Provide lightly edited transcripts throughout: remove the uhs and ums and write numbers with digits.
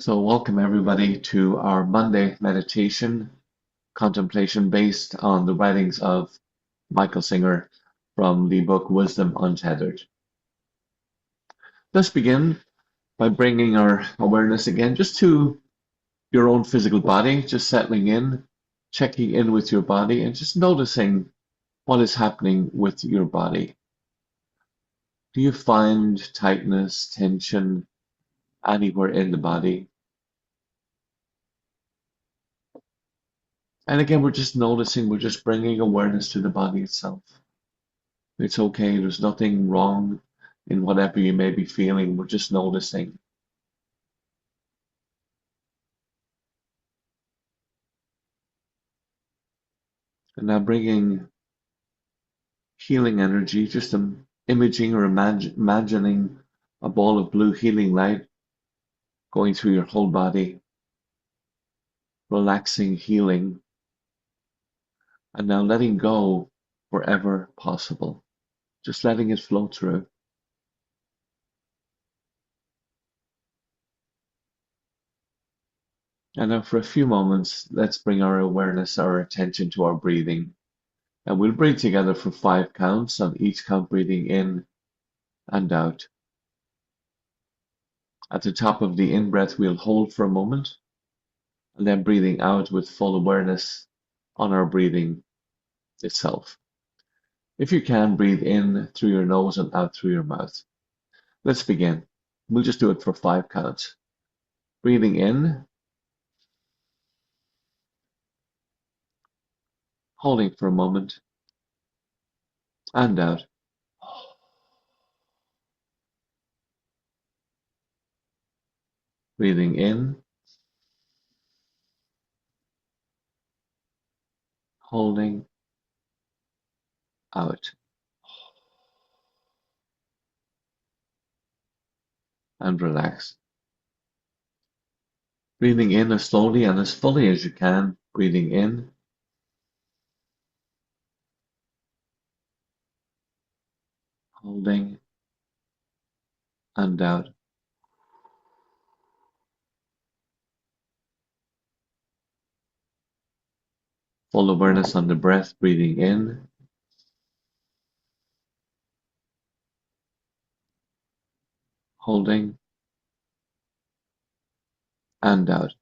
So, welcome everybody to our Monday meditation contemplation based on the writings of Michael Singer from the book Wisdom Untethered. Let's begin by bringing our awareness again just to your own physical body, just settling in, checking in with your body, and just noticing what is happening with your body. Do you find tightness, tension anywhere in the body? And again, we're just noticing, we're just bringing awareness to the body itself. It's okay, there's nothing wrong in whatever you may be feeling, we're just noticing. And now bringing healing energy, just imaging or imagining a ball of blue healing light going through your whole body, relaxing, healing, and now letting go wherever possible, just letting it flow through. And now for a few moments, let's bring our awareness, our attention to our breathing. And we'll breathe together for 5 counts, on each count breathing in and out. At the top of the in-breath, we'll hold for a moment, and then breathing out with full awareness on our breathing itself. If you can, breathe in through your nose and out through your mouth. Let's begin. We'll just do it for 5 counts. Breathing in, holding for a moment, and out. Breathing in, holding, out, and relax. Breathing in as slowly and as fully as you can. Breathing in, holding, and out. Full awareness on the breath, breathing in, holding, and out.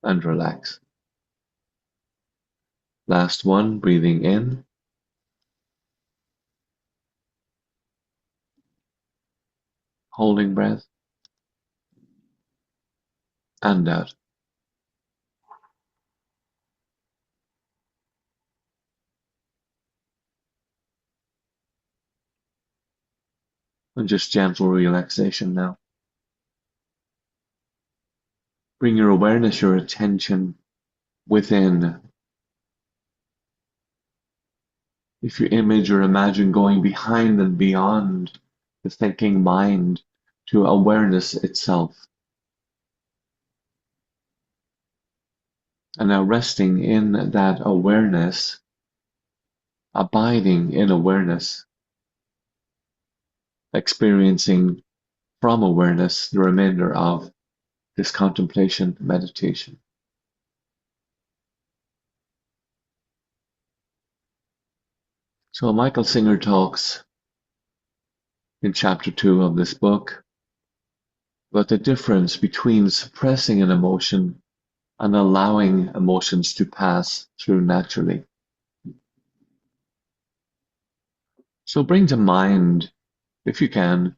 And relax. Last one, breathing in, holding breath, and out. And just gentle relaxation now. Bring your awareness, your attention within. If you image or imagine going behind and beyond the thinking mind to awareness itself. And now resting in that awareness, abiding in awareness, experiencing from awareness the remainder of this contemplation meditation. So Michael Singer talks in chapter 2 of this book about the difference between suppressing an emotion and allowing emotions to pass through naturally. So bring to mind, if you can,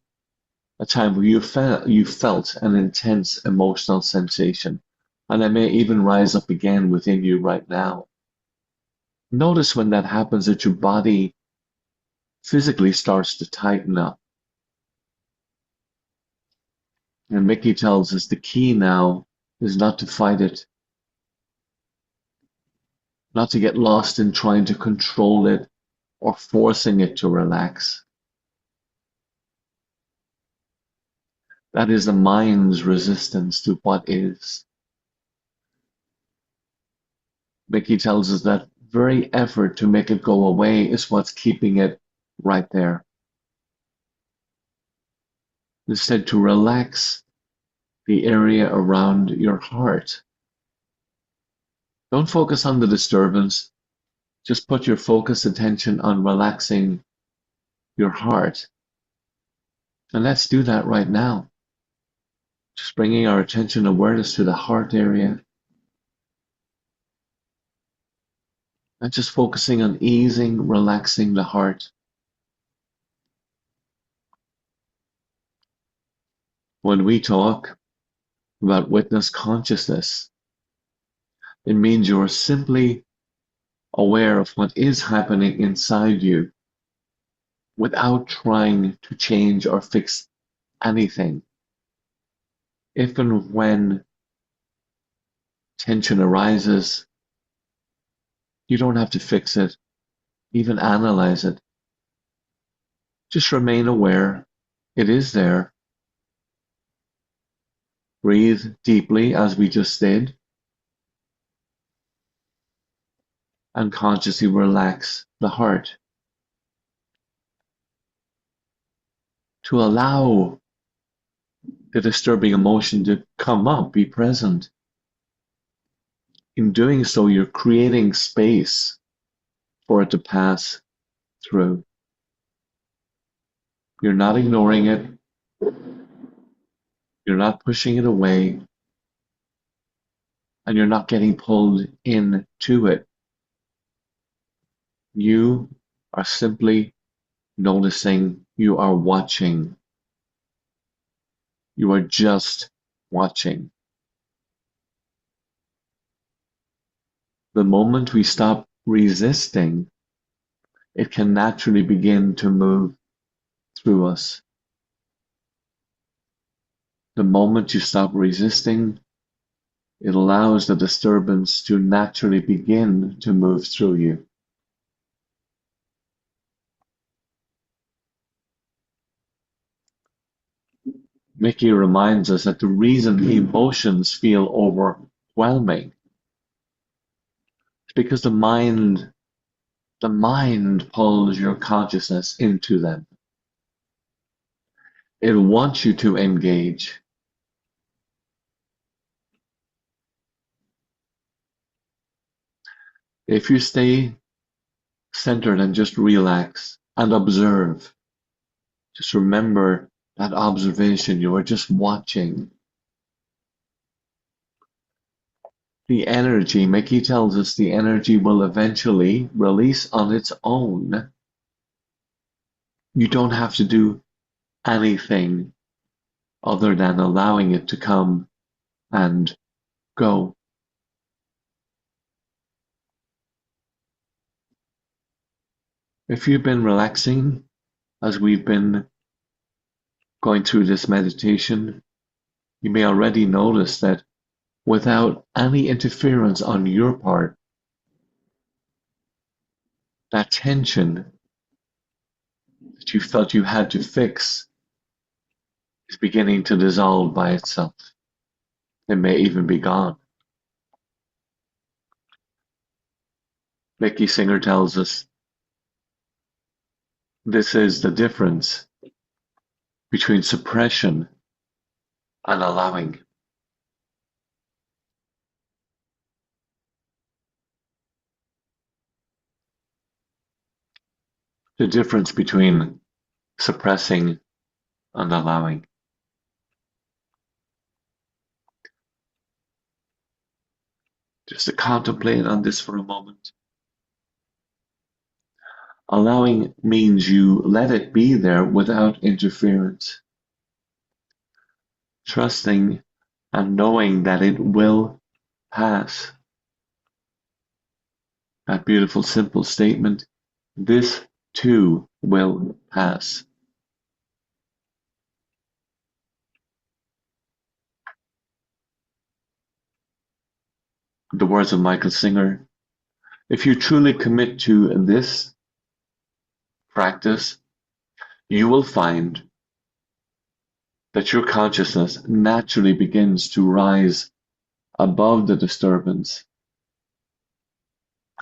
a time where you felt an intense emotional sensation, and it may even rise up again within you right now. Notice when that happens that your body physically starts to tighten up. And Mickey tells us the key now is not to fight it, not to get lost in trying to control it or forcing it to relax. That is the mind's resistance to what is. Mickey tells us that very effort to make it go away is what's keeping it right there. Instead, to relax the area around your heart. Don't focus on the disturbance. Just put your focused attention on relaxing your heart. And let's do that right now. Just bringing our attention awareness to the heart area. And just focusing on easing, relaxing the heart. When we talk about witness consciousness, it means you're simply aware of what is happening inside you without trying to change or fix anything. If and when tension arises, you don't have to fix it, even analyze it. Just remain aware. It is there. Breathe deeply as we just did. And consciously relax the heart. To allow the disturbing emotion to come up, be present. In doing so, you're creating space for it to pass through. You're not ignoring it. You're not pushing it away. And you're not getting pulled into it. You are simply noticing. You are watching. You are just watching. The moment we stop resisting, it can naturally begin to move through us. The moment you stop resisting, it allows the disturbance to naturally begin to move through you. Mickey reminds us that the reason emotions feel overwhelming is because the mind pulls your consciousness into them. It wants you to engage. If you stay centered and just relax and observe, just remember that observation, you are just watching. The energy, Mickey tells us the energy will eventually release on its own. You don't have to do anything other than allowing it to come and go. If you've been relaxing as we've been going through this meditation, you may already notice that without any interference on your part, that tension that you felt you had to fix is beginning to dissolve by itself. It may even be gone. Mickey Singer tells us this is the difference between suppression and allowing. The difference between suppressing and allowing. Just to contemplate on this for a moment. Allowing means you let it be there without interference. Trusting and knowing that it will pass. That beautiful, simple statement, this too will pass. The words of Michael Singer, if you truly commit to this practice, you will find that your consciousness naturally begins to rise above the disturbance.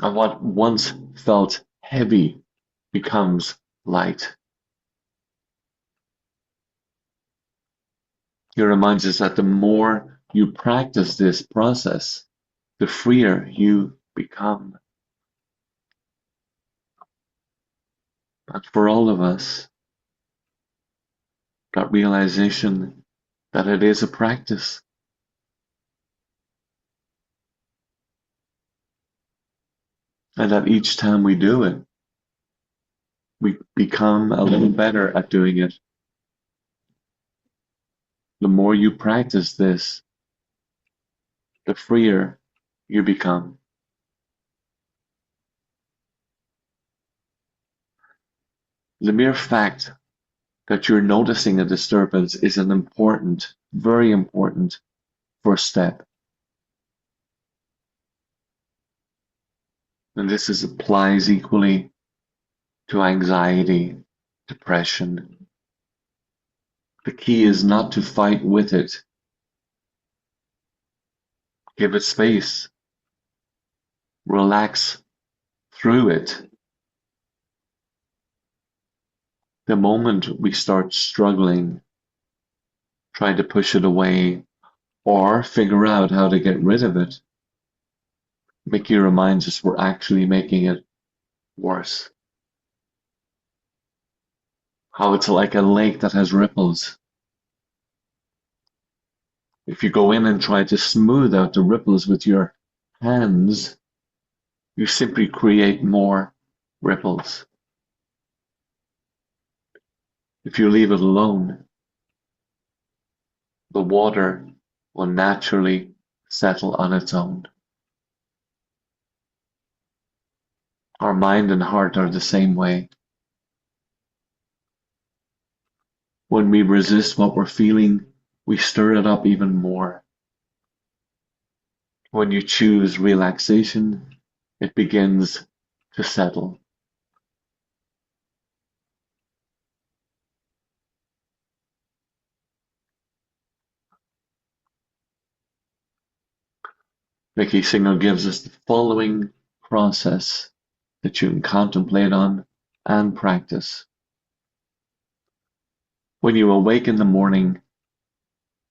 And what once felt heavy becomes light. He reminds us that the more you practice this process, the freer you become. And for all of us, that realization that it is a practice, and that each time we do it, we become a little better at doing it. The more you practice this, the freer you become. The mere fact that you're noticing a disturbance is an important, very important first step. And applies equally to anxiety, depression. The key is not to fight with it. Give it space. Relax through it. The moment we start struggling, trying to push it away, or figure out how to get rid of it, Mickey reminds us we're actually making it worse. How it's like a lake that has ripples. If you go in and try to smooth out the ripples with your hands, you simply create more ripples. If you leave it alone, the water will naturally settle on its own. Our mind and heart are the same way. When we resist what we're feeling, we stir it up even more. When you choose relaxation, it begins to settle. Vicky Singer gives us the following process that you can contemplate on and practice. When you awake in the morning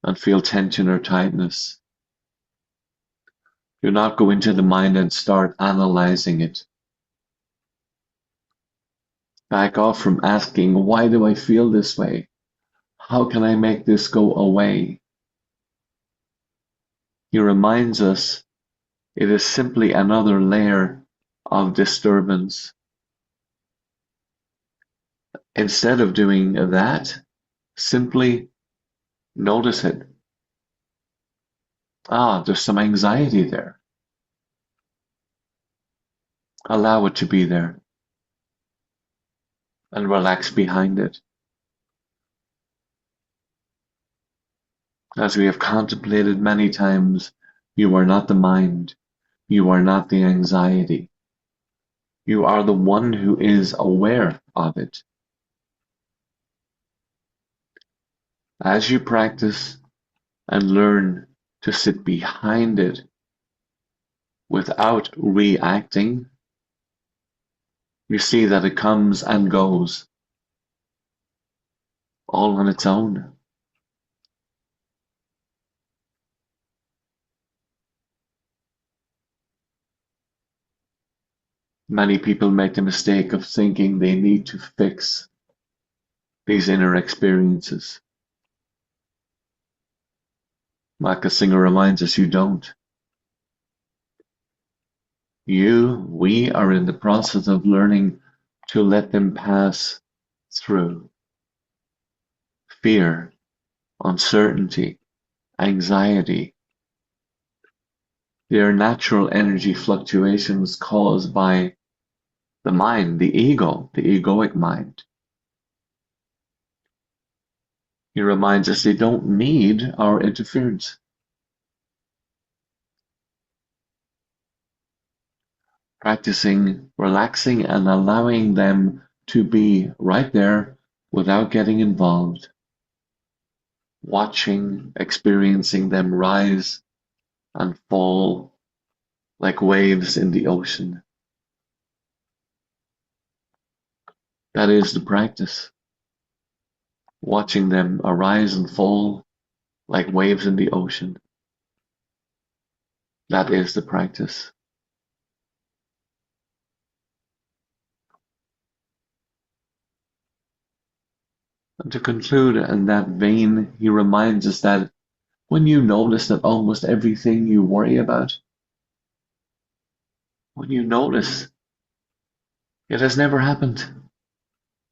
and feel tension or tightness, do not go into the mind and start analyzing it. Back off from asking, why do I feel this way? How can I make this go away? He reminds us it is simply another layer of disturbance. Instead of doing that, simply notice it. There's some anxiety there. Allow it to be there and relax behind it. As we have contemplated many times, you are not the mind. You are not the anxiety. You are the one who is aware of it. As you practice and learn to sit behind it without reacting, you see that it comes and goes all on its own. Many people make the mistake of thinking they need to fix these inner experiences. Maka Singer reminds us you don't. We are in the process of learning to let them pass through. Fear, uncertainty, anxiety. They are natural energy fluctuations caused by the mind, the ego, the egoic mind. He reminds us they don't need our interference. Practicing relaxing and allowing them to be right there without getting involved. Watching, experiencing them rise and fall like waves in the ocean. That is the practice. Watching them arise and fall like waves in the ocean. That is the practice. And to conclude in that vein, he reminds us that when you notice that almost everything you worry about, when you notice it has never happened,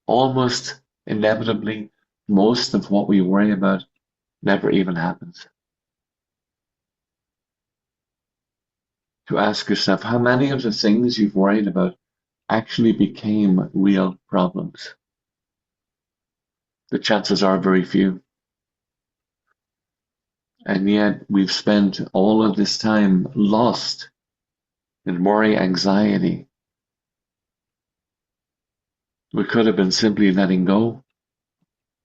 almost inevitably, most of what we worry about never even happens. To ask yourself how many of the things you've worried about actually became real problems. The chances are very few. And yet we've spent all of this time lost in worry, anxiety. We could have been simply letting go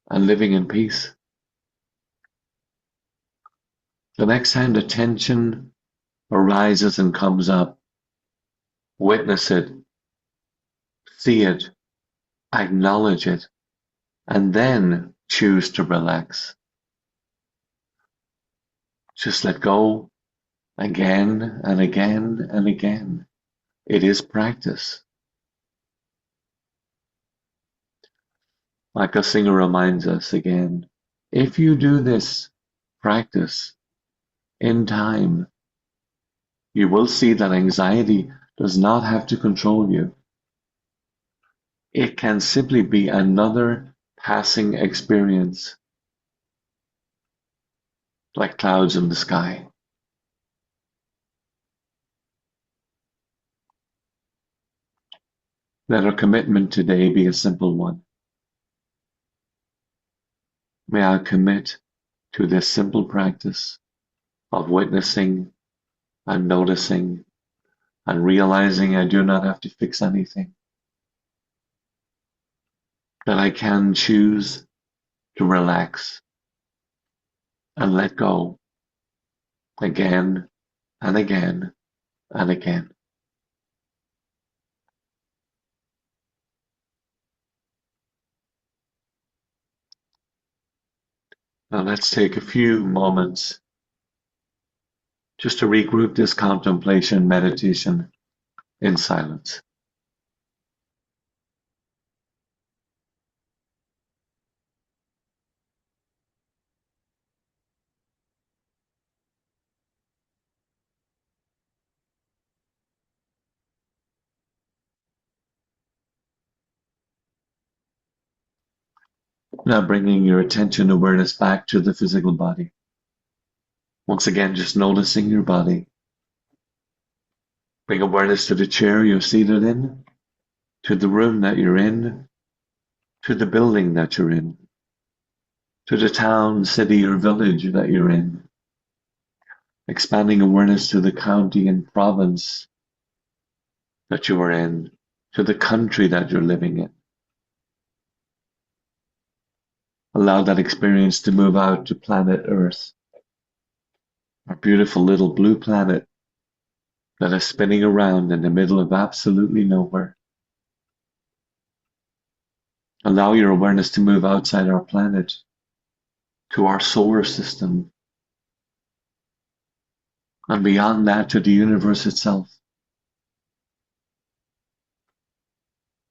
and living in peace. The next time the tension arises and comes up, witness it, see it, acknowledge it, and then choose to relax. Just let go again and again and again. It is practice. Michael Singer reminds us again, if you do this practice in time, you will see that anxiety does not have to control you. It can simply be another passing experience, like clouds in the sky. Let our commitment today be a simple one. May I commit to this simple practice of witnessing and noticing and realizing I do not have to fix anything. That I can choose to relax and let go again and again and again. Now let's take a few moments just to regroup this contemplation meditation in silence. Now bringing your attention awareness back to the physical body. Once again, just noticing your body. Bring awareness to the chair you're seated in, to the room that you're in, to the building that you're in, to the town, city, or village that you're in. Expanding awareness to the county and province that you are in, to the country that you're living in. Allow that experience to move out to planet Earth, our beautiful little blue planet that is spinning around in the middle of absolutely nowhere. Allow your awareness to move outside our planet to our solar system, and beyond that to the universe itself.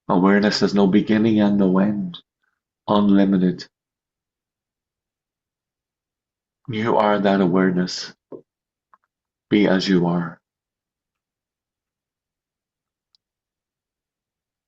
Awareness has no beginning and no end, unlimited. You are that awareness. Be as you are.